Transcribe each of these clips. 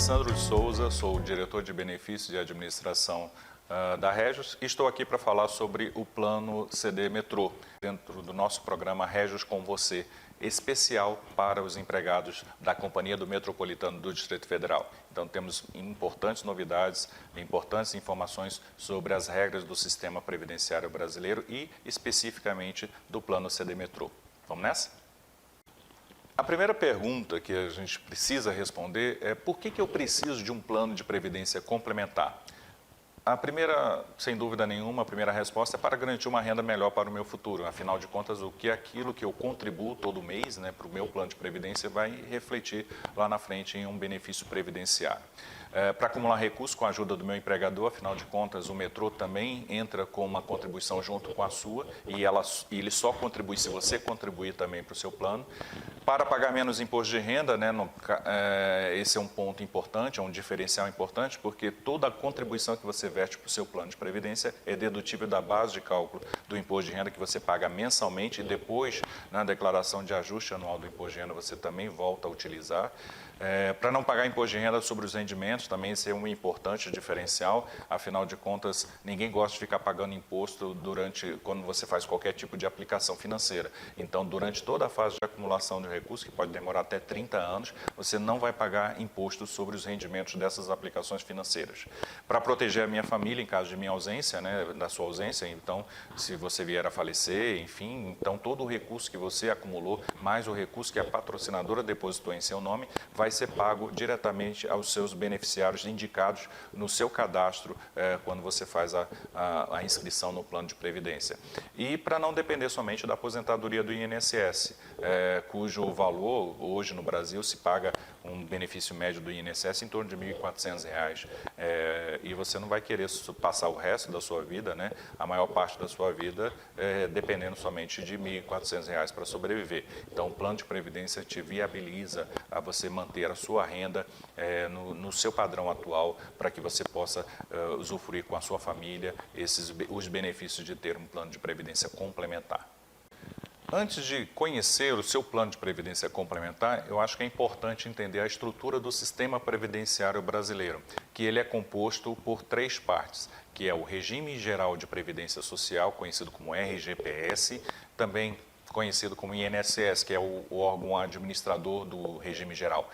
Alessandro de Souza, sou o diretor de benefícios e administração da Regios e estou aqui para falar sobre o plano CD Metrô, dentro do nosso programa Regios com Você, especial para os empregados da Companhia do Metropolitano do Distrito Federal. Então temos importantes novidades, importantes informações sobre as regras do sistema previdenciário brasileiro e especificamente do plano CD Metrô. Vamos nessa? A primeira pergunta que a gente precisa responder é por que eu preciso de um plano de previdência complementar? A primeira, sem dúvida nenhuma, a primeira resposta é para garantir uma renda melhor para o meu futuro. Afinal de contas, o que é aquilo que eu contribuo todo mês, para o meu plano de previdência vai refletir lá na frente em um benefício previdenciário. Para acumular recursos com a ajuda do meu empregador, afinal de contas, o metrô também entra com uma contribuição junto com a sua e ele só contribui se você contribuir também para o seu plano. Para pagar menos imposto de renda, esse é um ponto importante, é um diferencial importante, porque toda a contribuição que você verte para o seu plano de previdência é dedutível da base de cálculo do imposto de renda que você paga mensalmente e depois, na declaração de ajuste anual do imposto de renda, você também volta a utilizar. Para não pagar imposto de renda sobre os rendimentos, também esse é um importante diferencial, afinal de contas, ninguém gosta de ficar pagando imposto quando você faz qualquer tipo de aplicação financeira. Então, durante toda a fase de acumulação de recursos, que pode demorar até 30 anos, você não vai pagar imposto sobre os rendimentos dessas aplicações financeiras. Para proteger a minha família em caso de minha ausência, da sua ausência, então, se você vier a falecer, enfim, então todo o recurso que você acumulou, mais o recurso que a patrocinadora depositou em seu nome, vai ser pago diretamente aos seus beneficiários indicados no seu cadastro quando você faz a inscrição no plano de previdência. E para não depender somente da aposentadoria do INSS, cujo valor hoje no Brasil se paga um benefício médio do INSS em torno de R$ 1.400. E você não vai querer passar o resto da sua vida, a maior parte da sua vida, dependendo somente de R$ 1.400 para sobreviver. Então, o plano de previdência te viabiliza a você manter a sua renda no seu padrão atual para que você possa usufruir com a sua família os benefícios de ter um plano de previdência complementar. Antes de conhecer o seu plano de previdência complementar, eu acho que é importante entender a estrutura do sistema previdenciário brasileiro, que ele é composto por 3 partes, que é o Regime Geral de Previdência Social, conhecido como RGPS, também conhecido como INSS, que é o órgão administrador do regime geral.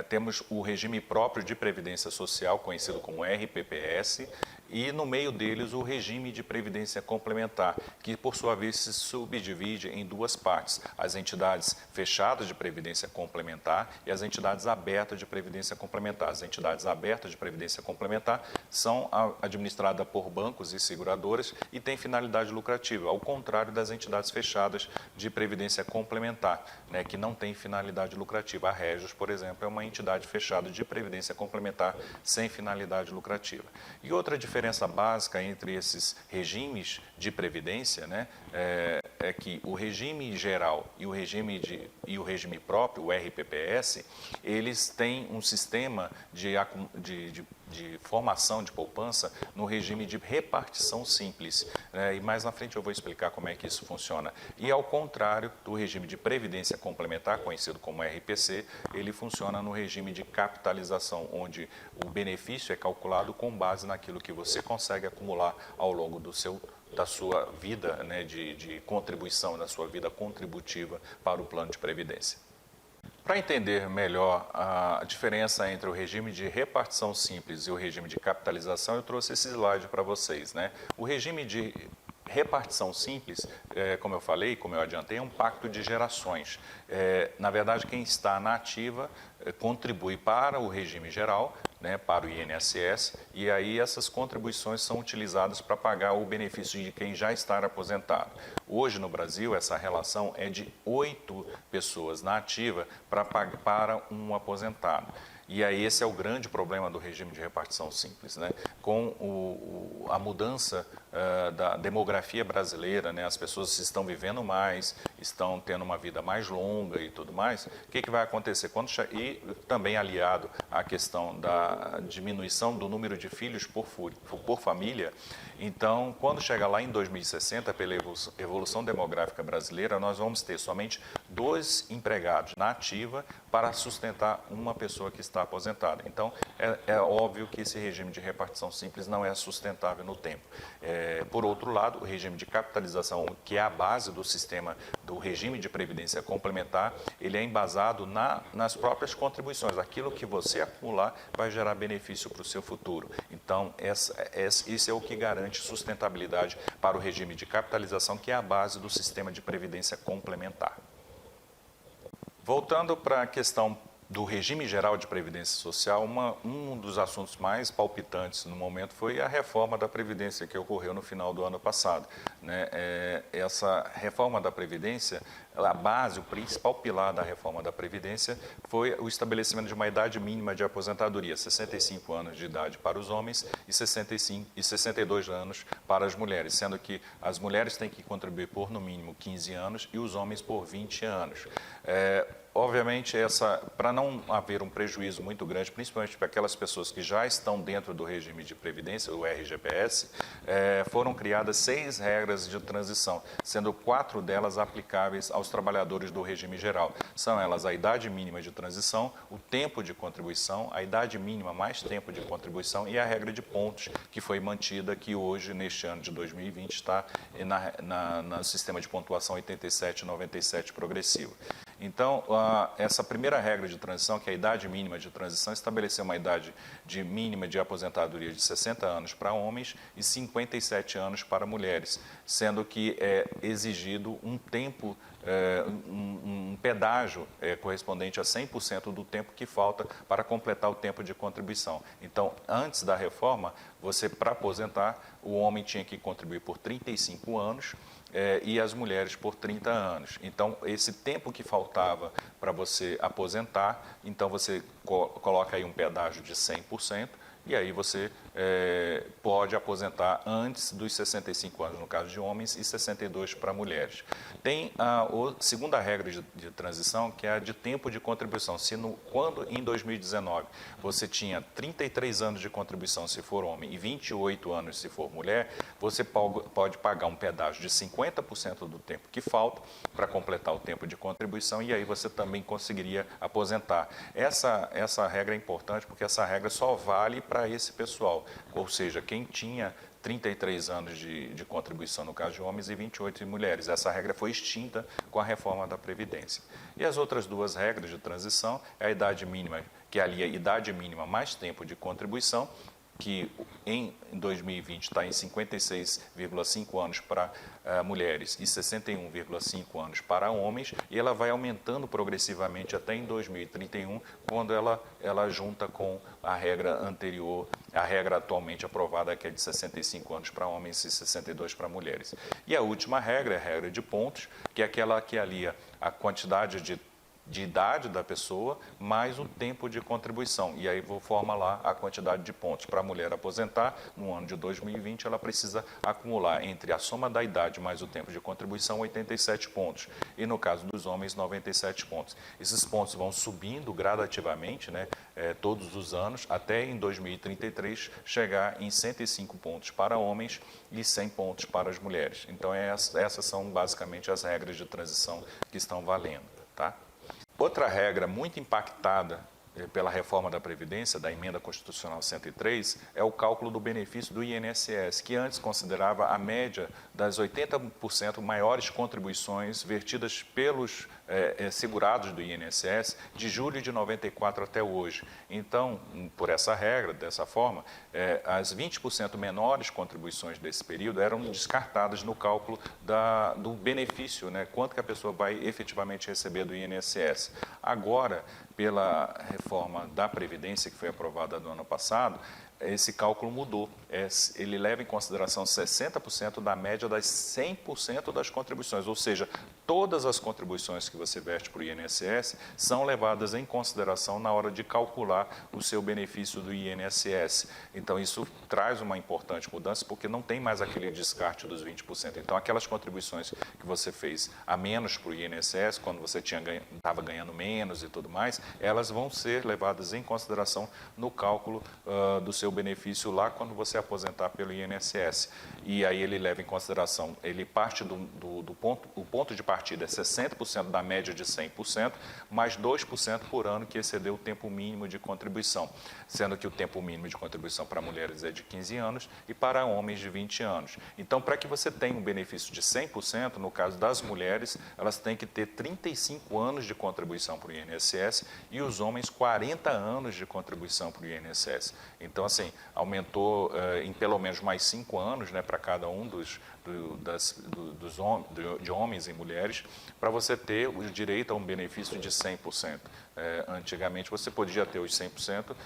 Temos o regime próprio de previdência social, conhecido como RPPS, e no meio deles o regime de previdência complementar, que por sua vez se subdivide em 2 partes, as entidades fechadas de previdência complementar e as entidades abertas de previdência complementar. As entidades abertas de previdência complementar são administradas por bancos e seguradoras e têm finalidade lucrativa, ao contrário das entidades fechadas de previdência complementar, que não tem finalidade lucrativa. A Regios, por exemplo, é uma entidade fechada de previdência complementar sem finalidade lucrativa. E outra diferença básica entre esses regimes de previdência, é que o regime geral e o regime próprio, o RPPS, eles têm um sistema de formação de poupança no regime de repartição simples. E mais na frente eu vou explicar como é que isso funciona. E ao contrário do regime de previdência complementar, conhecido como RPC, ele funciona no regime de capitalização, onde o benefício é calculado com base naquilo que você consegue acumular ao longo da sua vida, de contribuição, da sua vida contributiva para o plano de previdência. Para entender melhor a diferença entre o regime de repartição simples e o regime de capitalização, eu trouxe esse slide para vocês. O regime de repartição simples, como eu falei, como eu adiantei, é um pacto de gerações. Na verdade, quem está na ativa contribui para o regime geral, para o INSS, e aí essas contribuições são utilizadas para pagar o benefício de quem já está aposentado. Hoje no Brasil, essa relação é de 8 pessoas na ativa para um aposentado. E aí esse é o grande problema do regime de repartição simples. Com a mudança da demografia brasileira, né? As pessoas estão vivendo mais, estão tendo uma vida mais longa e tudo mais, o que vai acontecer? E também aliado à questão da diminuição do número de filhos por família, então, quando chegar lá em 2060, pela evolução demográfica brasileira, nós vamos ter somente 2 empregados na ativa para sustentar uma pessoa que está aposentada. Então, é óbvio que esse regime de repartição simples não é sustentável no tempo. Por outro lado, o regime de capitalização, que é a base do sistema do regime de previdência complementar, ele é embasado nas próprias contribuições. Aquilo que você acumular vai gerar benefício para o seu futuro. Então, isso é o que garante sustentabilidade para o regime de capitalização, que é a base do sistema de previdência complementar. Voltando para a questão do regime geral de previdência social, um dos assuntos mais palpitantes no momento foi a reforma da Previdência que ocorreu no final do ano passado, né? Essa reforma da Previdência, a base, o principal pilar da reforma da Previdência foi o estabelecimento de uma idade mínima de aposentadoria, 65 anos de idade para os homens e 62 anos para as mulheres, sendo que as mulheres têm que contribuir por no mínimo 15 anos e os homens por 20 anos. Obviamente, para não haver um prejuízo muito grande, principalmente para aquelas pessoas que já estão dentro do regime de previdência, o RGPS, foram criadas 6 regras de transição, sendo 4 delas aplicáveis aos trabalhadores do regime geral. São elas a idade mínima de transição, o tempo de contribuição, a idade mínima mais tempo de contribuição e a regra de pontos, que foi mantida, que hoje, neste ano de 2020, está no sistema de pontuação 87 e 97 progressivo. Então, essa primeira regra de transição, que é a idade mínima de transição, estabeleceu uma idade mínima de aposentadoria de 60 anos para homens e 57 anos para mulheres, sendo que é exigido um tempo, um pedágio correspondente a 100% do tempo que falta para completar o tempo de contribuição. Então, antes da reforma, para aposentar, o homem tinha que contribuir por 35 anos, e as mulheres por 30 anos. Então, esse tempo que faltava para você aposentar, então você coloca aí um pedágio de 100%, e aí você pode aposentar antes dos 65 anos, no caso de homens, e 62 para mulheres. Tem a segunda regra de transição, que é a de tempo de contribuição. Quando em 2019 você tinha 33 anos de contribuição se for homem e 28 anos se for mulher, você pode pagar um pedágio de 50% do tempo que falta para completar o tempo de contribuição, e aí você também conseguiria aposentar. Essa regra é importante porque essa regra só vale para esse pessoal, ou seja, quem tinha 33 anos de contribuição no caso de homens e 28 de mulheres. Essa regra foi extinta com a reforma da Previdência. E as outras 2 regras de transição é a idade mínima, que alia a idade mínima mais tempo de contribuição, que em 2020 está em 56,5 anos para mulheres e 61,5 anos para homens, e ela vai aumentando progressivamente até em 2031, quando ela junta com a regra anterior, a regra atualmente aprovada, que é de 65 anos para homens e 62 para mulheres. E a última regra é a regra de pontos, que é aquela que alia a quantidade de idade da pessoa, mais o tempo de contribuição. E aí forma lá a quantidade de pontos. Para a mulher aposentar, no ano de 2020, ela precisa acumular entre a soma da idade mais o tempo de contribuição 87 pontos. E no caso dos homens, 97 pontos. Esses pontos vão subindo gradativamente, né, todos os anos, até em 2033 chegar em 105 pontos para homens e 100 pontos para as mulheres. Então, essas são basicamente as regras de transição que estão valendo, tá? Outra regra muito impactada pela reforma da Previdência, da Emenda Constitucional 103, é o cálculo do benefício do INSS, que antes considerava a média das 80% maiores contribuições vertidas pelos segurados do INSS de julho de 94 até hoje. Então, por essa regra, dessa forma, as 20% menores contribuições desse período eram descartadas no cálculo do benefício, né, quanto que a pessoa vai efetivamente receber do INSS. Agora, pela reforma da Previdência, que foi aprovada no ano passado, esse cálculo mudou. Ele leva em consideração 60% da média das 100% das contribuições, ou seja, todas as contribuições que você veste para o INSS são levadas em consideração na hora de calcular o seu benefício do INSS. Então, isso traz uma importante mudança, porque não tem mais aquele descarte dos 20%. Então, aquelas contribuições que você fez a menos para o INSS, quando você estava ganhando menos e tudo mais, elas vão ser levadas em consideração no cálculo do seu benefício lá quando você aposentar pelo INSS. E aí ele leva em consideração, ele parte o ponto de partida é 60% da média de 100%, mais 2% por ano que excedeu o tempo mínimo de contribuição, sendo que o tempo mínimo de contribuição para mulheres é de 15 anos e para homens de 20 anos. Então, para que você tenha um benefício de 100%, no caso das mulheres, elas têm que ter 35 anos de contribuição para o INSS e os homens 40 anos de contribuição para o INSS. Então, assim, aumentou em pelo menos mais 5 anos, né, para cada um de homens e mulheres, para você ter o direito a um benefício de 100%. Antigamente você podia ter os 100%,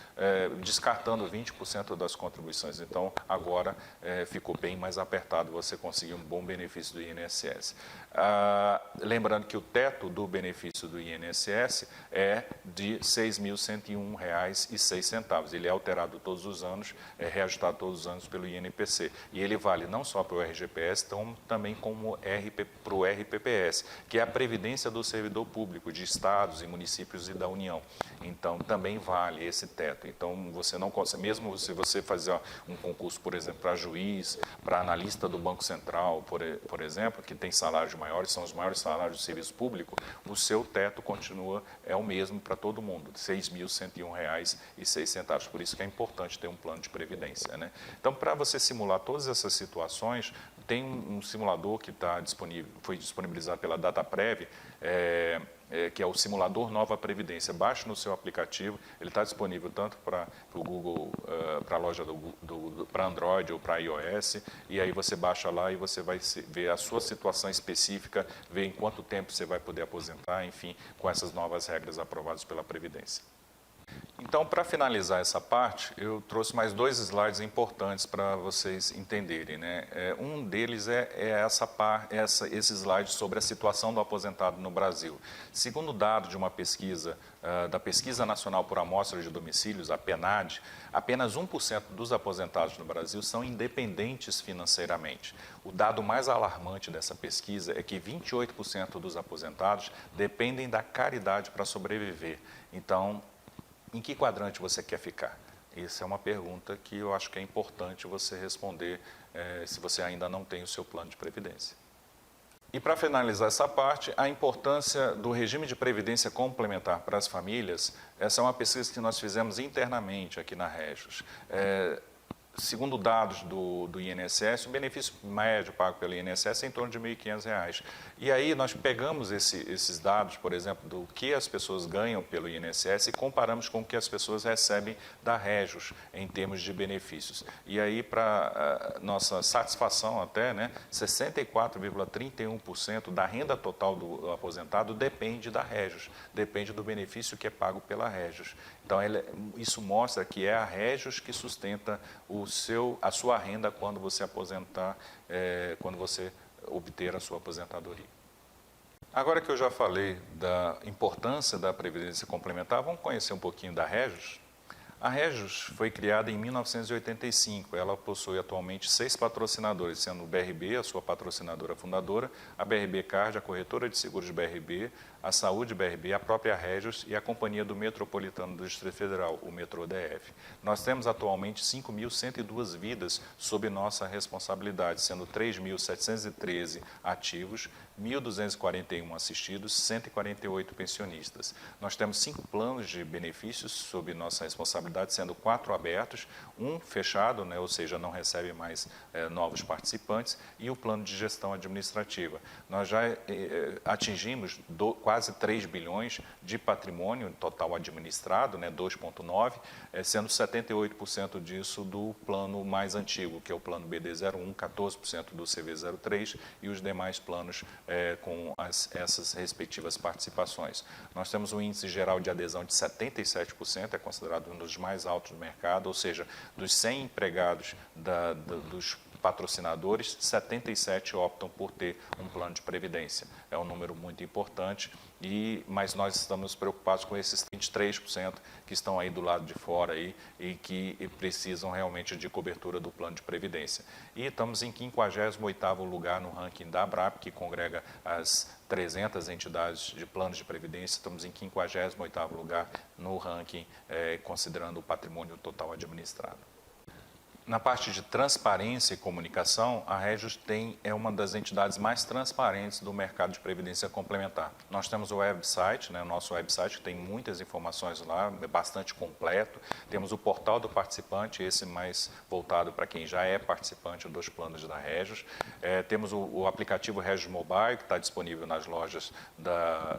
descartando 20% das contribuições. Então, agora ficou bem mais apertado você conseguir um bom benefício do INSS. Lembrando que o teto do benefício do INSS é de R$ 6.101,06. Ele é alterado todos os anos, é reajustado todos os anos pelo INPC. E ele vale não só para o RGPS, então, também como para o RPPS, que é a Previdência do Servidor Público de estados e municípios e da União. Então, também vale esse teto. Então, você não consegue, mesmo se você fazer um concurso, por exemplo, para juiz, para analista do Banco Central, por exemplo, que tem salários maiores, são os maiores salários do serviço público, o seu teto é o mesmo para todo mundo, R$ 6.101,06. Por isso que é importante ter um plano de previdência, né? Então, para você simular todas essas situações, tem um simulador que foi disponibilizado pela Dataprev, que é o simulador Nova Previdência. Baixe no seu aplicativo, ele está disponível tanto para o Google, para a loja para Android ou para iOS, e aí você baixa lá e você vai ver a sua situação específica, ver em quanto tempo você vai poder aposentar, enfim, com essas novas regras aprovadas pela Previdência. Então, para finalizar essa parte, eu trouxe mais 2 slides importantes para vocês entenderem, né? Um deles é esse slide sobre a situação do aposentado no Brasil. Segundo dado de uma pesquisa, da Pesquisa Nacional por Amostra de Domicílios, a PNAD, apenas 1% dos aposentados no Brasil são independentes financeiramente. O dado mais alarmante dessa pesquisa é que 28% dos aposentados dependem da caridade para sobreviver. Então, em que quadrante você quer ficar? Essa é uma pergunta que eu acho que é importante você responder se você ainda não tem o seu plano de previdência. E para finalizar essa parte, a importância do regime de previdência complementar para as famílias, essa é uma pesquisa que nós fizemos internamente aqui na Regis. Segundo dados do INSS, o benefício médio pago pelo INSS é em torno de R$ 1.500. E aí nós pegamos esses dados, por exemplo, do que as pessoas ganham pelo INSS e comparamos com o que as pessoas recebem da Regis em termos de benefícios. E aí, para nossa satisfação até, né, 64,31% da renda total do aposentado depende da Regis, depende do benefício que é pago pela Regis. Então, isso mostra que é a Regis que sustenta a sua renda quando você aposentar, quando você obter a sua aposentadoria. Agora que eu já falei da importância da Previdência Complementar, vamos conhecer um pouquinho da Regis. A Regis foi criada em 1985, ela possui atualmente 6 patrocinadores, sendo o BRB, a sua patrocinadora fundadora, a BRB Card, a corretora de seguros BRB, a Saúde BRB, a própria Regis e a Companhia do Metropolitano do Distrito Federal, o Metrô DF. Nós temos atualmente 5.102 vidas sob nossa responsabilidade, sendo 3.713 ativos, 1.241 assistidos, 148 pensionistas. Nós temos 5 planos de benefícios sob nossa responsabilidade, sendo 4 abertos, um fechado, né, ou seja, não recebe mais novos participantes, e o plano de gestão administrativa. Nós já atingimos quase 3 bilhões de patrimônio total administrado, né, 2,9, sendo 78% disso do plano mais antigo, que é o plano BD01, 14% do CV03 e os demais planos com essas respectivas participações. Nós temos um índice geral de adesão de 77%, é considerado um dos mais altos do mercado, ou seja, dos 100 empregados dos patrocinadores, 77 optam por ter um plano de previdência. É um número muito importante, mas nós estamos preocupados com esses 23% que estão aí do lado de fora aí, e que precisam realmente de cobertura do plano de previdência. E estamos em 58º lugar no ranking da ABRAP, que congrega as 300 entidades de planos de previdência. Estamos em 58º lugar no ranking, considerando o patrimônio total administrado. Na parte de transparência e comunicação, a Régios é uma das entidades mais transparentes do mercado de previdência complementar. Nós temos o website, o nosso website, que tem muitas informações lá, é bastante completo. Temos o portal do participante, esse mais voltado para quem já é participante dos planos da Régios. Temos o aplicativo Régios Mobile, que está disponível nas lojas da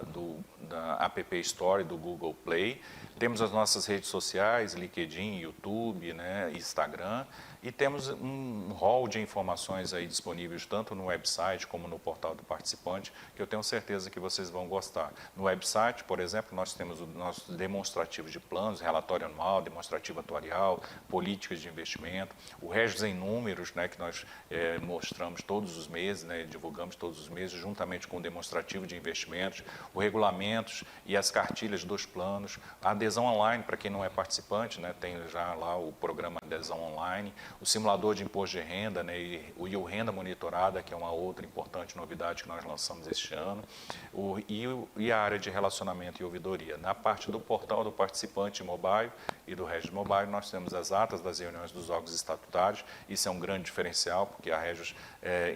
App Store, do Google Play. Temos as nossas redes sociais, LinkedIn, YouTube, Instagram, e temos um hall de informações aí disponíveis tanto no website como no portal do participante, que eu tenho certeza que vocês vão gostar. No website, por exemplo, nós temos o nosso demonstrativo de planos, relatório anual, demonstrativo atuarial, políticas de investimento, o Régios em Números, que nós mostramos todos os meses, divulgamos todos os meses, juntamente com o demonstrativo de investimentos, os regulamentos e as cartilhas dos planos, a adesão online para quem não é participante, tem já lá o programa adesão online, o simulador de imposto de renda, e o Renda Monitorada, que é uma outra importante novidade que nós lançamos este ano, e a área de relacionamento e ouvidoria. Na parte do portal do participante mobile e do Régios Mobile, nós temos as atas das reuniões dos órgãos estatutários. Isso é um grande diferencial, porque a Régios,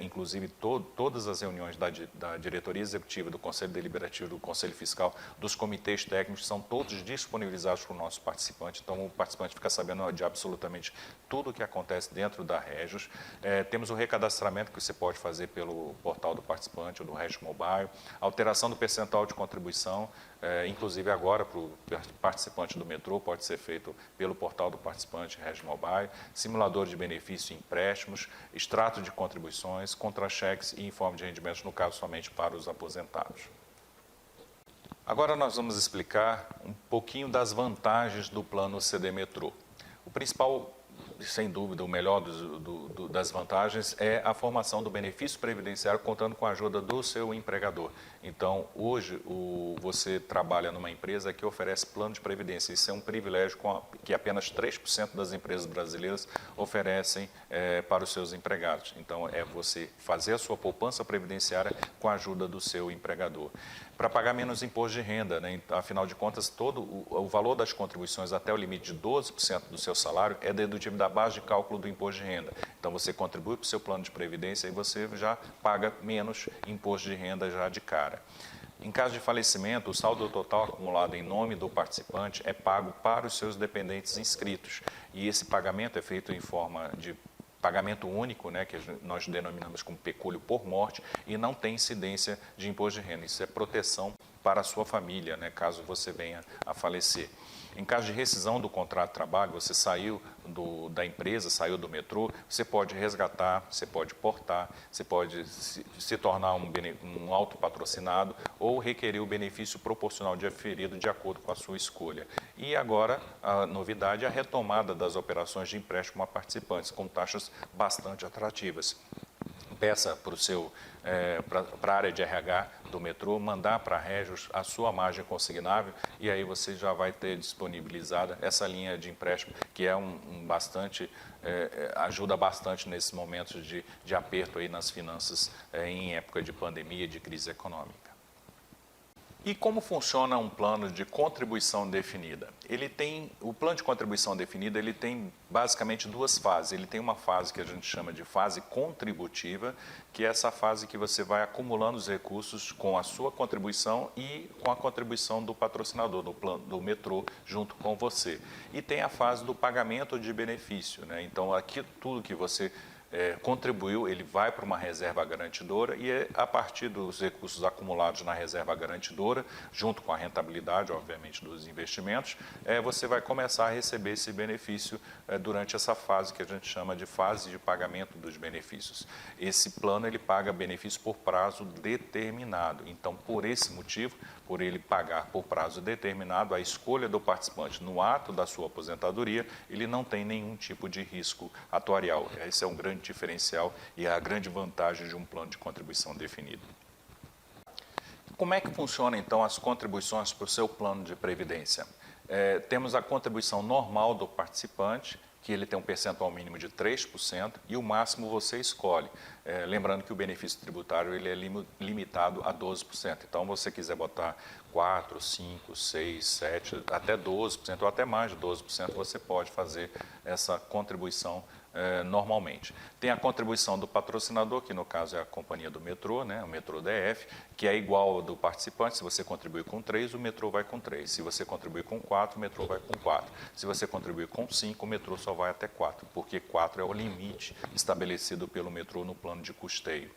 inclusive todas as reuniões da diretoria executiva, do Conselho Deliberativo, do Conselho Fiscal, dos comitês técnicos, são todos disponibilizados para o nosso participante. Então, o participante fica sabendo de absolutamente tudo o que acontece dentro da Régios. Temos o recadastramento que você pode fazer pelo portal do participante ou do Régios Mobile, alteração do percentual de contribuição, inclusive agora para o participante do metrô, pode ser feito pelo portal do participante Régios Mobile, simulador de benefício e empréstimos, extrato de contribuições, contra-cheques e informe de rendimentos, no caso somente para os aposentados. Agora nós vamos explicar um pouquinho das vantagens do plano CD Metrô. O principal, sem dúvida, o melhor das vantagens é a formação do benefício previdenciário contando com a ajuda do seu empregador. Então, hoje, você trabalha numa empresa que oferece plano de previdência. Isso é um privilégio que apenas 3% das empresas brasileiras oferecem para os seus empregados. Então, é você fazer a sua poupança previdenciária com a ajuda do seu empregador. Para pagar menos imposto de renda, afinal de contas, todo o valor das contribuições até o limite de 12% do seu salário é dedutível da base de cálculo do imposto de renda. Então, você contribui para o seu plano de previdência e você já paga menos imposto de renda já de cara. Em caso de falecimento, o saldo total acumulado em nome do participante é pago para os seus dependentes inscritos. E esse pagamento é feito em forma de pagamento único, que nós denominamos como pecúlio por morte, e não tem incidência de imposto de renda. Isso é proteção para a sua família, caso você venha a falecer. Em caso de rescisão do contrato de trabalho, você saiu da empresa, saiu do metrô, você pode resgatar, você pode portar, você pode se tornar um autopatrocinado ou requerer o benefício proporcional de aferido de acordo com a sua escolha. E agora, a novidade é a retomada das operações de empréstimo a participantes, com taxas bastante atrativas. Peça para a área de RH do metrô, mandar para a Régios a sua margem consignável e aí você já vai ter disponibilizada essa linha de empréstimo, que é ajuda bastante nesses momentos de aperto aí nas finanças em época de pandemia e de crise econômica. E como funciona um plano de contribuição definida? O plano de contribuição definida tem basicamente duas fases. Ele tem uma fase que a gente chama de fase contributiva, que é essa fase que você vai acumulando os recursos com a sua contribuição e com a contribuição do patrocinador, do metrô, junto com você. E tem a fase do pagamento de benefício, Então, aqui tudo que você contribuiu, ele vai para uma reserva garantidora e a partir dos recursos acumulados na reserva garantidora, junto com a rentabilidade, obviamente, dos investimentos, você vai começar a receber esse benefício durante essa fase que a gente chama de fase de pagamento dos benefícios. Esse plano ele paga benefício por prazo determinado. Então, por esse motivo, por ele pagar por prazo determinado, a escolha do participante no ato da sua aposentadoria, ele não tem nenhum tipo de risco atuarial. Esse é um grande diferencial e é a grande vantagem de um plano de contribuição definido. Como é que funciona, então, as contribuições para o seu plano de previdência? Temos a contribuição normal do participante, que ele tem um percentual mínimo de 3% e o máximo você escolhe. Lembrando que o benefício tributário ele é limitado a 12%. Então, você quiser botar 4%, 5%, 6%, 7%, até 12% ou até mais de 12%, você pode fazer essa contribuição normalmente. Tem a contribuição do patrocinador, que no caso é a companhia do metrô, né, o metrô DF, que é igual ao do participante. Se você contribuir com 3, o metrô vai com 3. Se você contribuir com 4, o metrô vai com 4. Se você contribuir com 5, o metrô só vai até 4, porque 4 é o limite estabelecido pelo metrô no plano de custeio.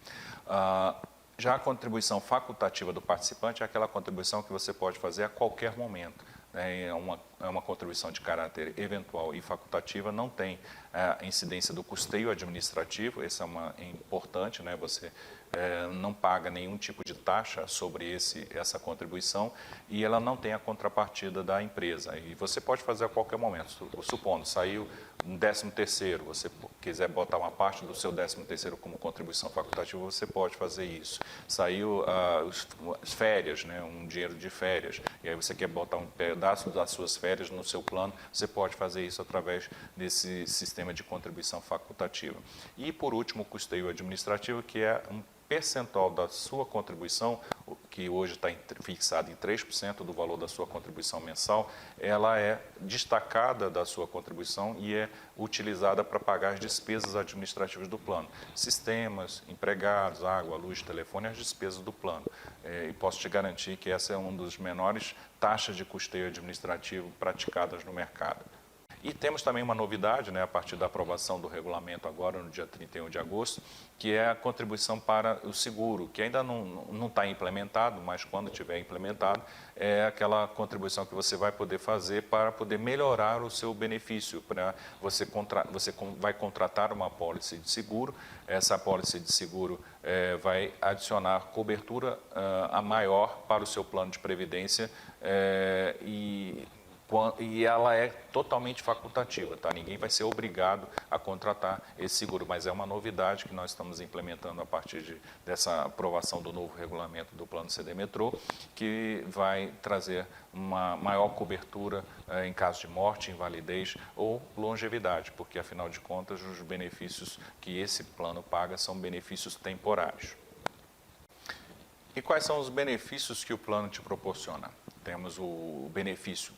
Já a contribuição facultativa do participante é aquela contribuição que você pode fazer a qualquer momento. É uma contribuição de caráter eventual e facultativa, não tem a incidência do custeio administrativo, essa é importante, né? Você não paga nenhum tipo de taxa sobre essa contribuição e ela não tem a contrapartida da empresa. E você pode fazer a qualquer momento, supondo, saiu um 13º, você quiser botar uma parte do seu 13º como contribuição facultativa, você pode fazer isso. Saiu as férias, né? Um dinheiro de férias, e aí você quer botar um pedaço das suas férias no seu plano, você pode fazer isso através desse sistema de contribuição facultativa. E, por último, o custeio administrativo, que é um percentual da sua contribuição, que hoje está fixado em 3% do valor da sua contribuição mensal, ela é destacada da sua contribuição e é utilizada para pagar as despesas administrativas do plano. Sistemas, empregados, água, luz, telefone, as despesas do plano. E posso te garantir que essa é uma das menores taxas de custeio administrativo praticadas no mercado. E temos também uma novidade, né, a partir da aprovação do regulamento agora, no dia 31 de agosto, que é a contribuição para o seguro, que ainda não está implementado, mas quando estiver implementado, é aquela contribuição que você vai poder fazer para poder melhorar o seu benefício. Você vai contratar uma apólice de seguro, essa apólice de seguro vai adicionar cobertura a maior para o seu plano de previdência e ela é totalmente facultativa, tá? Ninguém vai ser obrigado a contratar esse seguro, mas é uma novidade que nós estamos implementando a partir dessa aprovação do novo regulamento do Plano CD Metrô, que vai trazer uma maior cobertura em caso de morte, invalidez ou longevidade, porque, afinal de contas, os benefícios que esse plano paga são benefícios temporários. E quais são os benefícios que o plano te proporciona? Temos o benefício,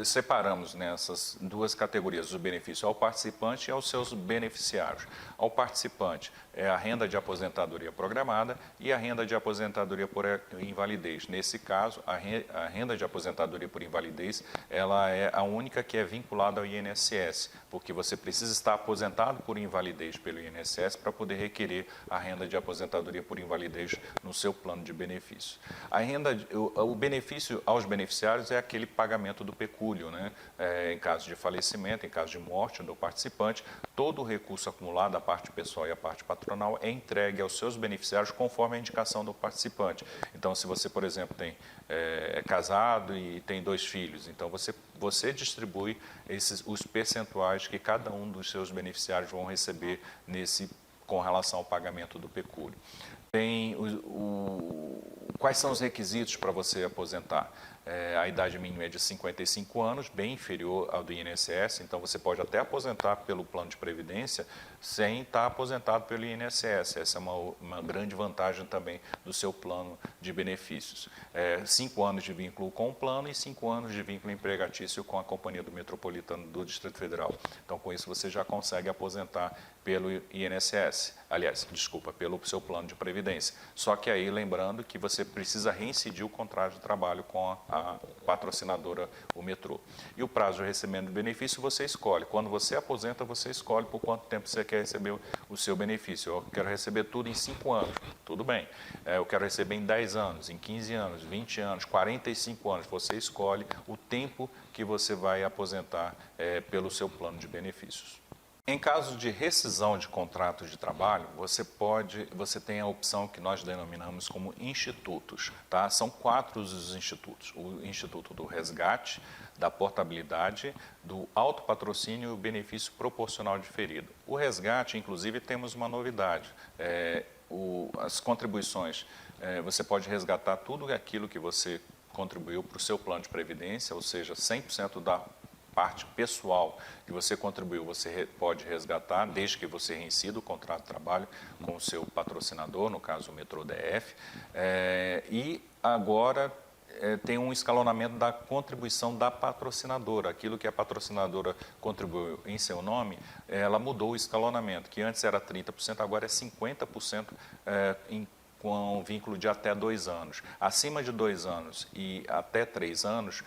separamos nessas duas categorias, o benefício ao participante e aos seus beneficiários. Ao participante é a renda de aposentadoria programada e a renda de aposentadoria por invalidez. Nesse caso, a renda de aposentadoria por invalidez, ela é a única que é vinculada ao INSS, porque você precisa estar aposentado por invalidez pelo INSS para poder requerer a renda de aposentadoria por invalidez no seu plano de benefício. O benefício aos beneficiários é aquele pagamento do pecúlio, né? Em caso de falecimento, em caso de morte do participante, todo o recurso acumulado, a parte pessoal e a parte patronal, é entregue aos seus beneficiários conforme a indicação do participante. Então, se você, por exemplo, é casado e tem 2 filhos, então você distribui os percentuais que cada um dos seus beneficiários vão receber com relação ao pagamento do pecúlio. Quais são os requisitos para você aposentar? A idade mínima é de 55 anos, bem inferior ao do INSS, então você pode até aposentar pelo plano de previdência sem estar aposentado pelo INSS. Essa é uma grande vantagem também do seu plano de benefícios. 5 anos de vínculo com o plano e 5 anos de vínculo empregatício com a Companhia do Metropolitano do Distrito Federal. Então, com isso, você já consegue aposentar pelo INSS, pelo seu plano de previdência. Só que aí, lembrando que você precisa reincidir o contrato de trabalho com a a patrocinadora, o metrô. E o prazo de recebimento do benefício você escolhe. Quando você aposenta, você escolhe por quanto tempo você quer receber o seu benefício. Eu quero receber tudo em 5 anos, tudo bem. Eu quero receber em 10 anos, em 15 anos, 20 anos, 45 anos. Você escolhe o tempo que você vai aposentar pelo seu plano de benefícios. Em caso de rescisão de contrato de trabalho, você tem a opção que nós denominamos como institutos, tá? São 4 os institutos: o Instituto do Resgate, da Portabilidade, do Autopatrocínio e o Benefício Proporcional Diferido. O resgate, inclusive, temos uma novidade: as contribuições, você pode resgatar tudo aquilo que você contribuiu para o seu plano de previdência, ou seja, 100% da parte pessoal que você contribuiu, você pode resgatar, desde que você reincida o contrato de trabalho com o seu patrocinador, no caso o Metrô DF, e agora tem um escalonamento da contribuição da patrocinadora. Aquilo que a patrocinadora contribuiu em seu nome, ela mudou o escalonamento, que antes era 30%, agora é 50% com um vínculo de até 2 anos. Acima de 2 anos e até 3 anos,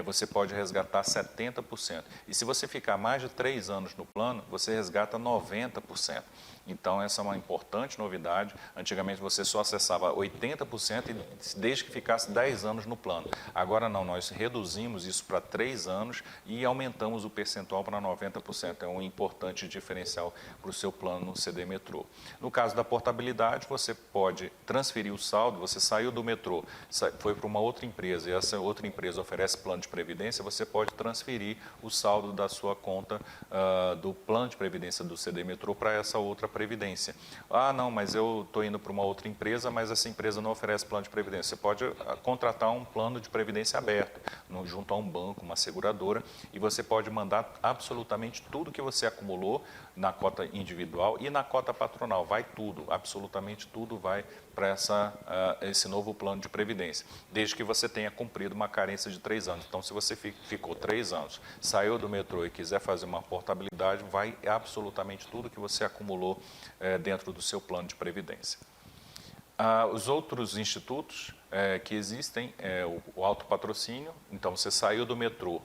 você pode resgatar 70%. E se você ficar mais de 3 anos no plano, você resgata 90%. Então, essa é uma importante novidade. Antigamente, você só acessava 80% desde que ficasse 10 anos no plano. Agora não, nós reduzimos isso para 3 anos e aumentamos o percentual para 90%. É um importante diferencial para o seu plano no CD Metrô. No caso da portabilidade, você pode transferir o saldo. Você saiu do metrô, foi para uma outra empresa e essa outra empresa oferece plano de previdência, você pode transferir o saldo da sua conta do plano de previdência do CD Metrô para essa outra previdência. Ah, não, mas eu estou indo para uma outra empresa, mas essa empresa não oferece plano de previdência. Você pode contratar um plano de previdência aberto, junto a um banco, uma seguradora, e você pode mandar absolutamente tudo que você acumulou na cota individual e na cota patronal. Vai tudo, absolutamente tudo vai para esse novo plano de previdência, desde que você tenha cumprido uma carência de 3 anos. Então, se você ficou 3 anos, saiu do metrô e quiser fazer uma portabilidade, vai absolutamente tudo que você acumulou dentro do seu plano de previdência. Os outros institutos que existem, o autopatrocínio. Então, você saiu do metrô,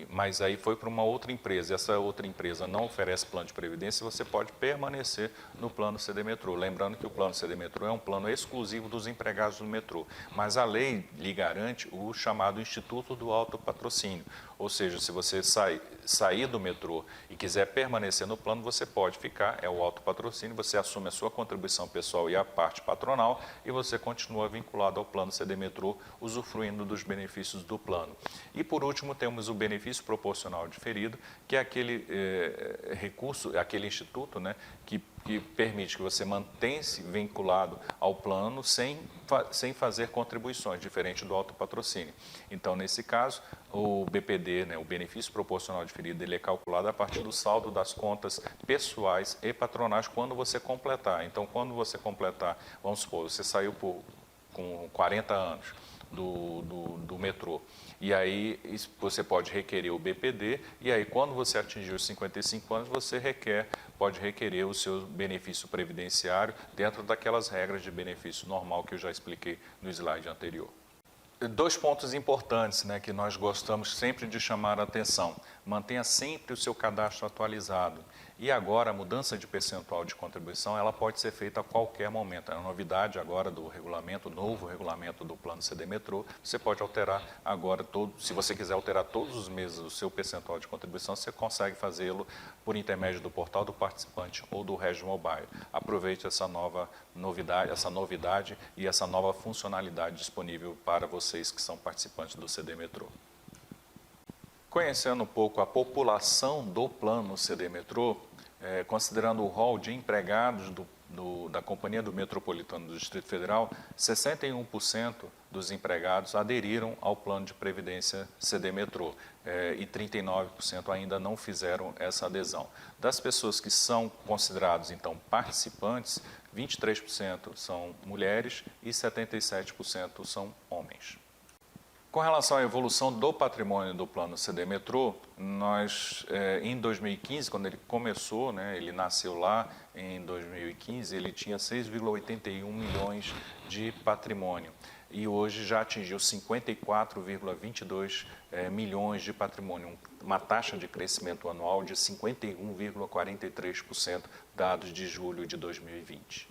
mas aí foi para uma outra empresa, e essa outra empresa não oferece plano de previdência, você pode permanecer no plano CD Metrô. Lembrando que o plano CD Metrô é um plano exclusivo dos empregados do metrô, mas a lei lhe garante o chamado Instituto do Autopatrocínio. Ou seja, se você sair do metrô e quiser permanecer no plano, você pode ficar, é o autopatrocínio, você assume a sua contribuição pessoal e a parte patronal e você continua vinculado ao plano CD Metrô, usufruindo dos benefícios do plano. E por último, temos o benefício proporcional diferido, que é aquele recurso, aquele instituto, né, que permite que você mantenha-se vinculado ao plano sem fazer contribuições, diferente do autopatrocínio. Então, nesse caso, o BPD, né, o benefício proporcional diferido, ele é calculado a partir do saldo das contas pessoais e patronais quando você completar. Então, quando você completar, vamos supor, você saiu com 40 anos do metrô, e aí você pode requerer o BPD, e aí quando você atingir os 55 anos, você pode requerer o seu benefício previdenciário dentro daquelas regras de benefício normal que eu já expliquei no slide anterior. 2 pontos importantes, né, que nós gostamos sempre de chamar a atenção. Mantenha sempre o seu cadastro atualizado. E agora, a mudança de percentual de contribuição, ela pode ser feita a qualquer momento. É uma novidade agora do regulamento, novo regulamento do plano CD Metrô. Você pode alterar agora, se você quiser alterar todos os meses o seu percentual de contribuição, você consegue fazê-lo por intermédio do portal do participante ou do Regis Mobile. Aproveite essa novidade e essa nova funcionalidade disponível para vocês que são participantes do CD Metrô. Conhecendo um pouco a população do plano CD Metrô, considerando o rol de empregados da Companhia do Metropolitano do Distrito Federal, 61% dos empregados aderiram ao plano de previdência CD Metrô e 39% ainda não fizeram essa adesão. Das pessoas que são considerados, então, participantes, 23% são mulheres e 77% são homens. Com relação à evolução do patrimônio do Plano CD Metrô, nós, em 2015, quando ele começou, né, ele nasceu lá em 2015, ele tinha 6,81 milhões de patrimônio e hoje já atingiu 54,22 milhões de patrimônio, uma taxa de crescimento anual de 51,43%, dados de julho de 2020.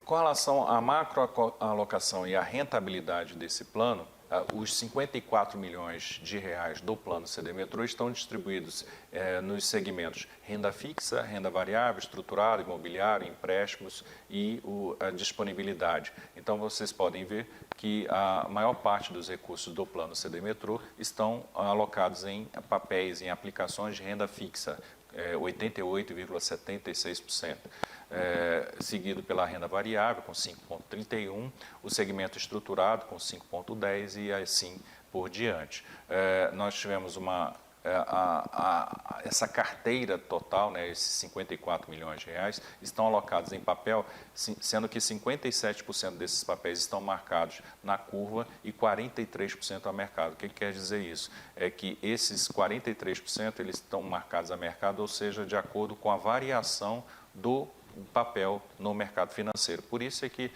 Com relação à macroalocação e à rentabilidade desse plano, os 54 milhões de reais do Plano CD Metrô estão distribuídos nos segmentos renda fixa, renda variável, estruturado, imobiliário, empréstimos e a disponibilidade. Então, vocês podem ver que a maior parte dos recursos do Plano CD Metrô estão alocados em papéis, em aplicações de renda fixa, 88,76%. Seguido pela renda variável, com 5,31%, o segmento estruturado, com 5,10% e assim por diante. Nós tivemos essa carteira total, né, esses 54 milhões de reais, estão alocados em papel, sendo que 57% desses papéis estão marcados na curva e 43% a mercado. O que quer dizer isso? É que esses 43% eles estão marcados a mercado, ou seja, de acordo com a variação do papel no mercado financeiro. Por isso é que,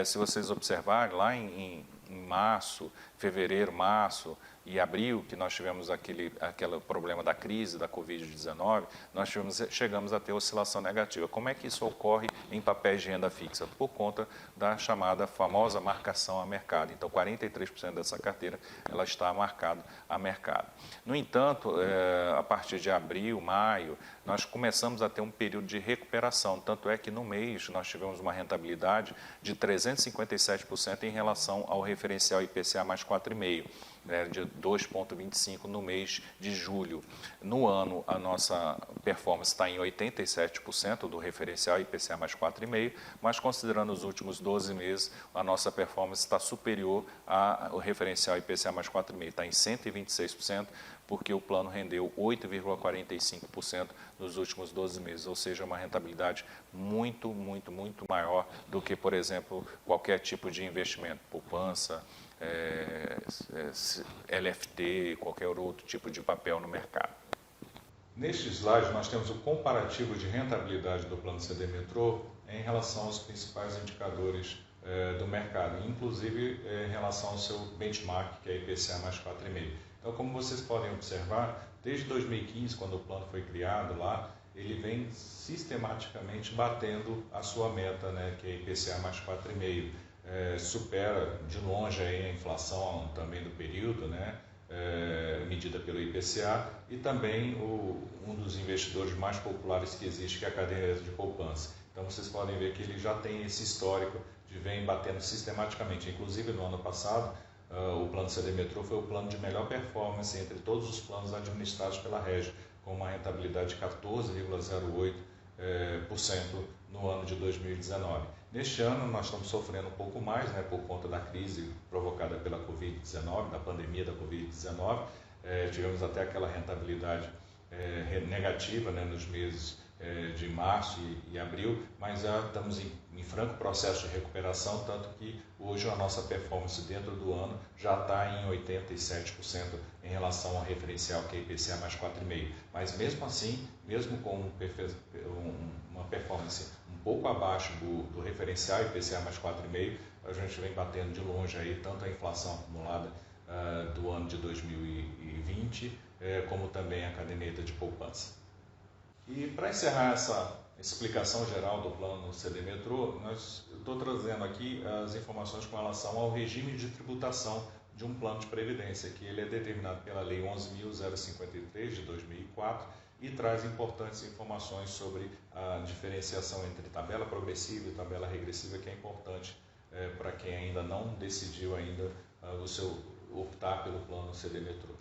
se vocês observarem, lá em março, fevereiro, março e abril, que nós tivemos aquele problema da crise da Covid-19, nós chegamos a ter oscilação negativa. Como é que isso ocorre em papéis de renda fixa? Por conta da chamada famosa marcação a mercado. Então, 43% dessa carteira ela está marcada a mercado. No entanto, a partir de abril, maio, nós começamos a ter um período de recuperação. Tanto é que no mês nós tivemos uma rentabilidade de 357% em relação ao referencial IPCA mais 4,5%. De 2,25% no mês de julho. No ano, a nossa performance está em 87% do referencial IPCA mais 4,5%, mas considerando os últimos 12 meses, a nossa performance está superior ao referencial IPCA mais 4,5%, está em 126%, porque o plano rendeu 8,45% nos últimos 12 meses, ou seja, uma rentabilidade muito maior do que, por exemplo, qualquer tipo de investimento, poupança, LFT, qualquer outro tipo de papel no mercado. Neste slide, nós temos o comparativo de rentabilidade do Plano CD Metrô em relação aos principais indicadores do mercado, inclusive em relação ao seu benchmark, que é IPCA mais 4,5%. Então, como vocês podem observar, desde 2015, quando o plano foi criado lá, ele vem sistematicamente batendo a sua meta, né, que é IPCA mais 4,5%. Supera de longe aí a inflação também do período, né, medida pelo IPCA, e também um dos investidores mais populares que existe, que é a caderneta de poupança. Então vocês podem ver que ele já tem esse histórico de vem batendo sistematicamente. Inclusive no ano passado, o plano CD Metrô foi o plano de melhor performance entre todos os planos administrados pela Régio, com uma rentabilidade de 14,08% no ano de 2019. Neste ano, nós estamos sofrendo um pouco mais, né, por conta da crise provocada pela Covid-19, da pandemia da Covid-19. Tivemos até aquela rentabilidade negativa, né, nos meses de março e abril, mas já estamos em franco processo de recuperação, tanto que hoje a nossa performance dentro do ano já está em 87% em relação ao referencial que é IPCA mais 4,5%. Mas mesmo assim, mesmo com uma performance um pouco abaixo do referencial IPCA mais 4,5%, a gente vem batendo de longe aí tanto a inflação acumulada do ano de 2020, como também a caderneta de poupança. E para encerrar essa explicação geral do plano CD Metrô, estou trazendo aqui as informações com relação ao regime de tributação de um plano de previdência, que ele é determinado pela Lei 11.053 de 2004 e traz importantes informações sobre a diferenciação entre tabela progressiva e tabela regressiva, que é importante para quem ainda não decidiu ainda optar pelo plano CD Metrô.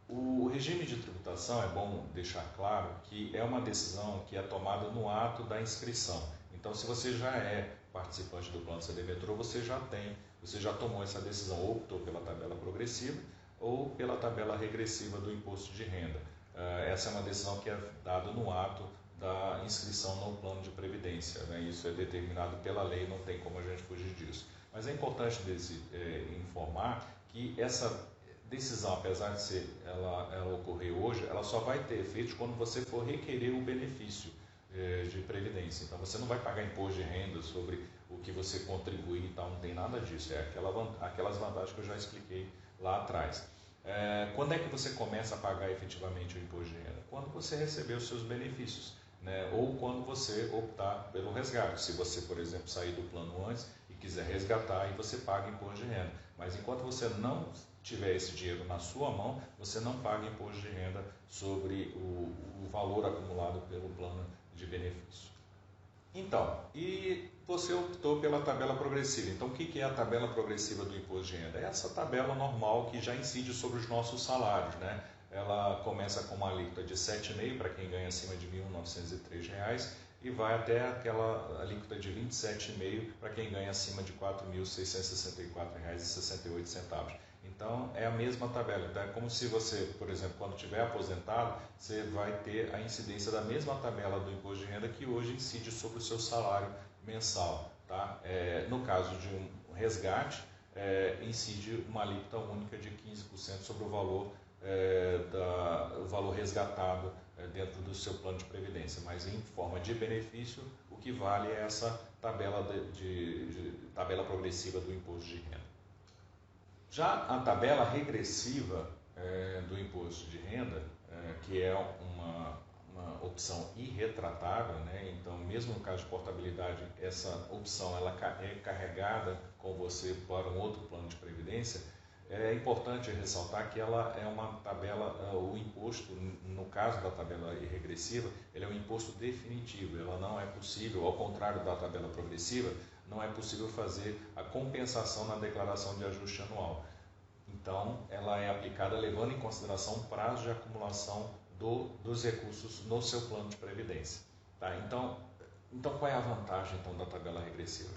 O regime de tributação, é bom deixar claro que é uma decisão que é tomada no ato da inscrição. Então, se você já é participante do plano CD Metrô, você já tomou essa decisão, ou optou pela tabela progressiva ou pela tabela regressiva do imposto de renda. Essa é uma decisão que é dada no ato da inscrição no plano de previdência. previdência, né? Isso é determinado pela lei, não tem como a gente fugir disso. Mas é importante informar que essa decisão, apesar de ela ocorrer hoje, ela só vai ter efeito quando você for requerer o benefício de previdência. Então você não vai pagar imposto de renda sobre o que você contribuir e tal, não tem nada disso. É aquelas vantagens que eu já expliquei lá atrás. Quando é que você começa a pagar efetivamente o imposto de renda? Quando você receber os seus benefícios, né? Ou quando você optar pelo resgate. Se você, por exemplo, sair do plano antes e quiser resgatar, aí você paga imposto de renda. Mas enquanto você não tiver esse dinheiro na sua mão, você não paga imposto de renda sobre o valor acumulado pelo plano de benefício. Então, e você optou pela tabela progressiva. Então, o que é a tabela progressiva do imposto de renda? É essa tabela normal que já incide sobre os nossos salários, né? Ela começa com uma alíquota de 7,5% para quem ganha acima de R$ 1.903 e vai até aquela alíquota de 27,5% para quem ganha acima de R$ 4.664,68. Então, é a mesma tabela. Então, é como se você, por exemplo, quando estiver aposentado, você vai ter a incidência da mesma tabela do imposto de renda que hoje incide sobre o seu salário mensal. Tá? No caso de um resgate, incide uma alíquota única de 15% sobre o valor resgatado dentro do seu plano de previdência, mas em forma de benefício, o que vale é essa tabela tabela progressiva do imposto de renda. Já a tabela regressiva do imposto de renda, que é uma opção irretratável, né? Então, mesmo no caso de portabilidade, essa opção ela é carregada com você para um outro plano de previdência. É importante ressaltar que ela é uma tabela, o imposto, no caso da tabela regressiva, ele é um imposto definitivo, ela não é possível, ao contrário da tabela progressiva, não é possível fazer a compensação na declaração de ajuste anual. Então, ela é aplicada levando em consideração o prazo de acumulação dos recursos no seu plano de previdência. Tá? Então, qual é a vantagem então, da tabela regressiva?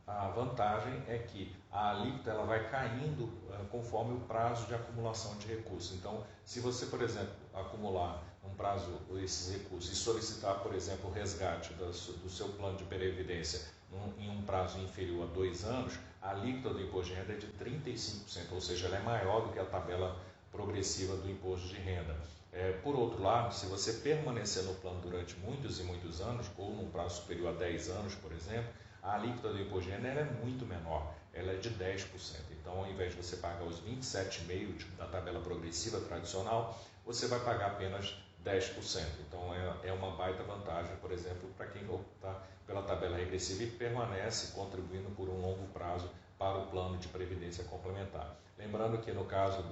A vantagem é que a alíquota ela vai caindo conforme o prazo de acumulação de recursos. Então, se você, por exemplo, acumular um prazo esses recursos e solicitar, por exemplo, o resgate do seu plano de previdência em um prazo inferior a 2 anos, a alíquota do imposto de renda é de 35%, ou seja, ela é maior do que a tabela progressiva do imposto de renda. Por outro lado, se você permanecer no plano durante muitos e muitos anos, ou num prazo superior a 10 anos, por exemplo, a alíquota do imposto de renda é muito menor, ela é de 10%. Então, ao invés de você pagar os 27,5% da tabela progressiva tradicional, você vai pagar apenas 10%. Então, é uma baita vantagem, por exemplo, para quem optar pela tabela regressiva e permanece contribuindo por um longo prazo para o plano de previdência complementar. Lembrando que no caso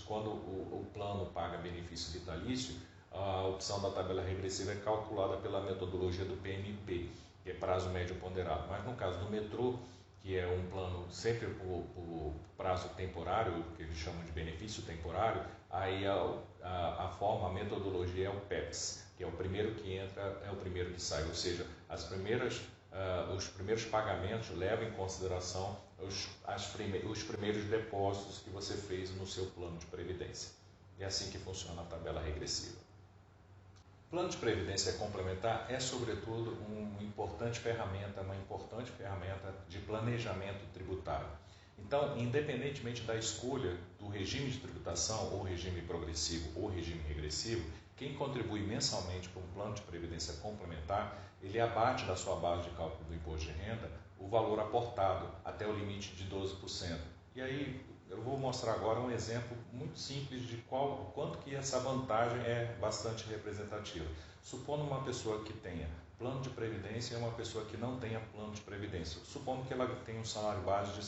quando o plano paga benefício vitalício, a opção da tabela regressiva é calculada pela metodologia do PMP, que é prazo médio ponderado. Mas no caso do metrô, que é um plano sempre por prazo temporário, que eles chamam de benefício temporário, aí a metodologia é o PEPS, que é o primeiro que entra, é o primeiro que sai, ou seja, os primeiros pagamentos levam em consideração os primeiros depósitos que você fez no seu plano de previdência. É assim que funciona a tabela regressiva. Plano de previdência complementar é, sobretudo, uma importante ferramenta de planejamento tributário. Então, independentemente da escolha do regime de tributação, ou regime progressivo ou regime regressivo, quem contribui mensalmente para um plano de previdência complementar, ele abate da sua base de cálculo do imposto de renda o valor aportado até o limite de 12%. E aí, eu vou mostrar agora um exemplo muito simples de quanto que essa vantagem é bastante representativa. Supondo uma pessoa que tenha plano de previdência e uma pessoa que não tenha plano de previdência. Supondo que ela tenha um salário base de R$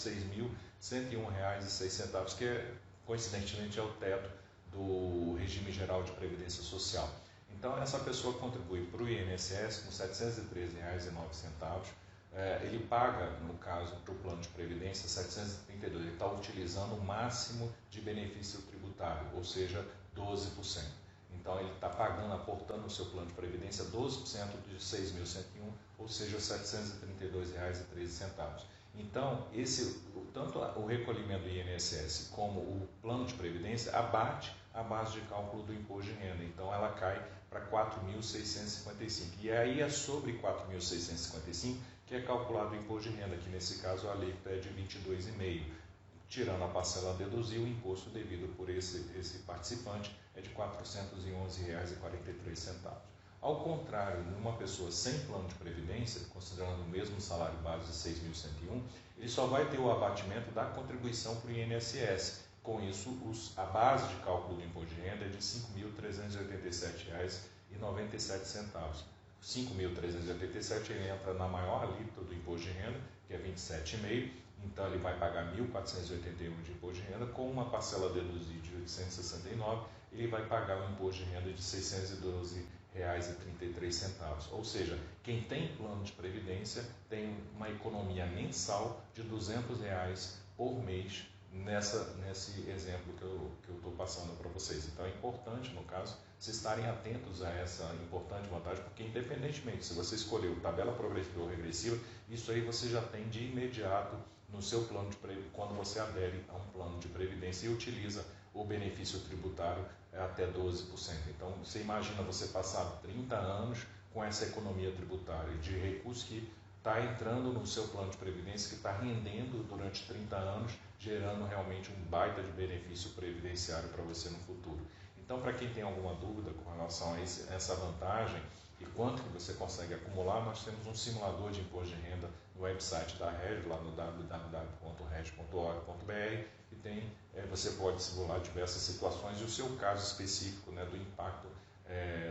6.101,06, que coincidentemente é o teto do regime geral de previdência social. Então, essa pessoa contribui para o INSS com R$ 713,09. Ele paga, no caso, para o plano de previdência, 732. Ele está utilizando o máximo de benefício tributário, ou seja, 12%. Então, ele está pagando, aportando no seu plano de previdência 12% de 6.101, ou seja, R$ 732,13. Então, tanto o recolhimento do INSS como o plano de previdência abate a base de cálculo do imposto de renda. Então ela cai para 4.655. E aí é sobre 4.655 que é calculado o imposto de renda, que nesse caso a alíquota é de 22,5%. Tirando a parcela a deduzir, o imposto devido por esse participante é de R$ 411,43. Ao contrário, numa pessoa sem plano de previdência, considerando o mesmo salário base de 6.101, ele só vai ter o abatimento da contribuição para o INSS. Com isso, a base de cálculo do imposto de renda é de R$ 5.387,97. 5.387 ele entra na maior alíquota do imposto de renda, que é 27,5%, então ele vai pagar 1.481 de imposto de renda, com uma parcela deduzida de 869, ele vai pagar um imposto de renda de R$ 612,33. Ou seja, quem tem plano de previdência tem uma economia mensal de R$ 200 por mês nesse exemplo que eu estou passando para vocês. Então é importante, no caso, vocês estarem atentos a essa importante vantagem, porque independentemente se você escolheu tabela progressiva ou regressiva, isso aí você já tem de imediato no seu plano de previdência, quando você adere a um plano de previdência e utiliza o benefício tributário até 12%. Então você imagina você passar 30 anos com essa economia tributária de recursos que está entrando no seu plano de previdência, que está rendendo durante 30 anos, gerando realmente um baita de benefício previdenciário para você no futuro. Então, para quem tem alguma dúvida com relação a essa vantagem e quanto que você consegue acumular, nós temos um simulador de imposto de renda no website da Regis, lá no www.regis.org.br, e você pode simular diversas situações e o seu caso específico, né, do impacto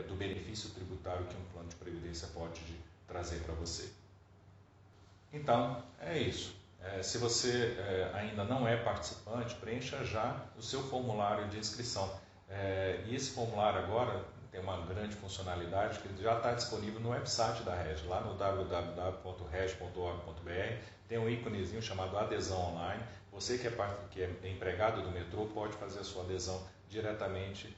do benefício tributário que um plano de previdência pode trazer para você. Então, é isso. Se você ainda não é participante, preencha já o seu formulário de inscrição. E esse formulário agora tem uma grande funcionalidade que já está disponível no website da Regis, lá no www.regis.org.br, tem um íconezinho chamado adesão online. Você que é empregado do metrô pode fazer a sua adesão diretamente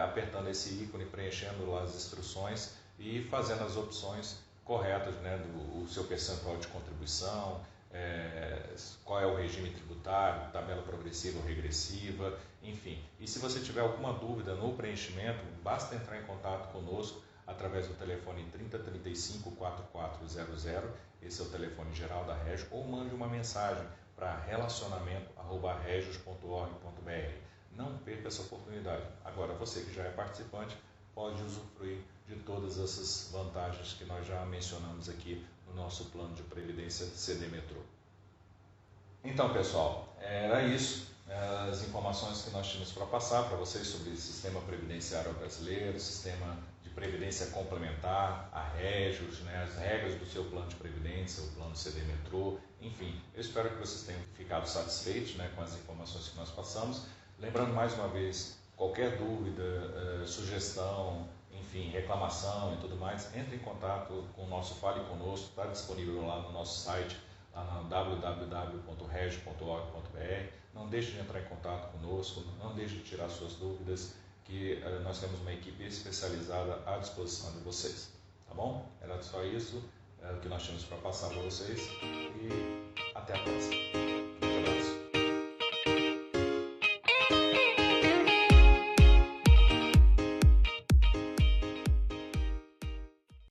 apertando esse ícone, preenchendo lá as instruções e fazendo as opções corretas, né, do seu percentual de contribuição, qual é o regime tributário, tabela progressiva ou regressiva, enfim. E se você tiver alguma dúvida no preenchimento, basta entrar em contato conosco através do telefone 3035 4400, esse é o telefone geral da Regis, ou mande uma mensagem para relacionamento@regis.org.br. Não perca essa oportunidade. Agora, você que já é participante, pode usufruir de todas essas vantagens que nós já mencionamos aqui no nosso plano de previdência CD Metrô. Então, pessoal, era isso, as informações que nós tínhamos para passar para vocês sobre o sistema previdenciário brasileiro, sistema de previdência complementar, a Regis, né, as regras do seu plano de previdência, o plano CD Metrô, enfim. Eu espero que vocês tenham ficado satisfeitos, né, com as informações que nós passamos. Lembrando mais uma vez, qualquer dúvida, sugestão, enfim, reclamação e tudo mais, entre em contato com o nosso Fale Conosco, está disponível lá no nosso site, lá no www.regis.org.br. Não deixe de entrar em contato conosco, não deixe de tirar suas dúvidas, que nós temos uma equipe especializada à disposição de vocês. Tá bom? Era só isso que nós tínhamos para passar para vocês e